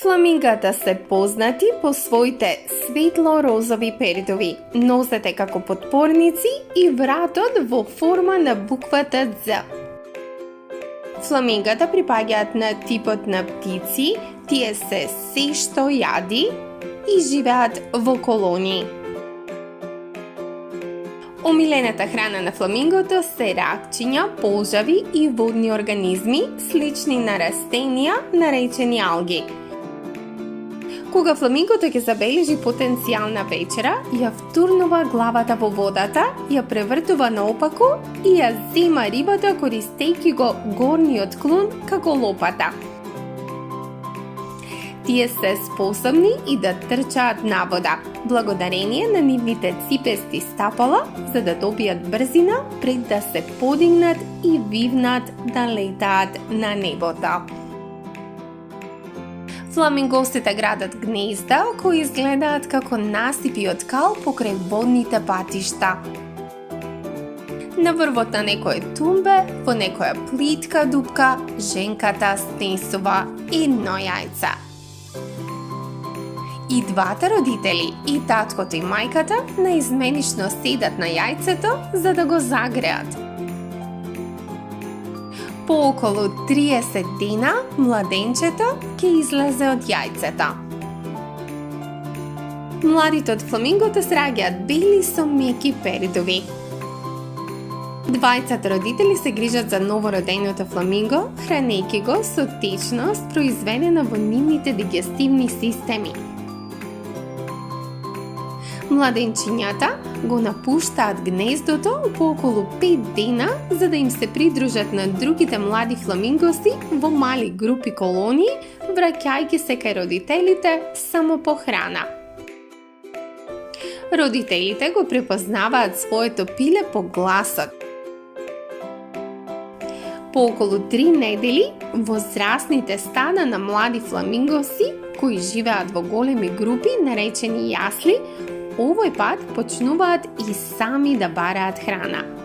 Фламингата се познати по своите светло-розови пердови, носете како потпорници и вратот во форма на буквата З. Фламингата припаѓаат на типот на птици, тие се сешто јади и живеат во колонии. Омилената храна на фламингото се ракчиња, полжави и водни организми, слични на растенија, наречени алги. Кога фламингото ќе забележи потенцијална вечера, ја втурнува главата во водата, ја превртува наопаку и ја зема рибата користејќи го горниот клон како лопата. Тие се способни и да трчаат на вода, благодарение на нивните ципести стапала, за да добијат брзина пред да се подигнат и вивнат да летаат на небото. Фламингостите градат гнезда кои изгледаат како насипи од кал покрај водните патишта. На врвот на некое тумбе, во некоја плитка дупка, женката снесува едно јајце. И двата родители, и таткото и мајката, наизменично седат на јајцето за да го загреат. По околу 30 дена, младенчето ќе излезе од јајцето. Младите од фламингото се раѓаат бели со меки пердови. Двајцата родители се грижат за новороденото фламинго, хранејќи го со течност произведена во нивните дигестивни системи. Младенчињата го напуштаат гнездото по околу 5 дена за да им се придружат на другите млади фламингоси во мали групи колонии, враќајќи се кај родителите само по храна. Родителите го препознаваат своето пиле по гласот. По околу 3 недели, возрастните стада на млади фламингоси, кои живеат во големи групи, наречени јасли, овој пат почнуваат и сами да бараат храна.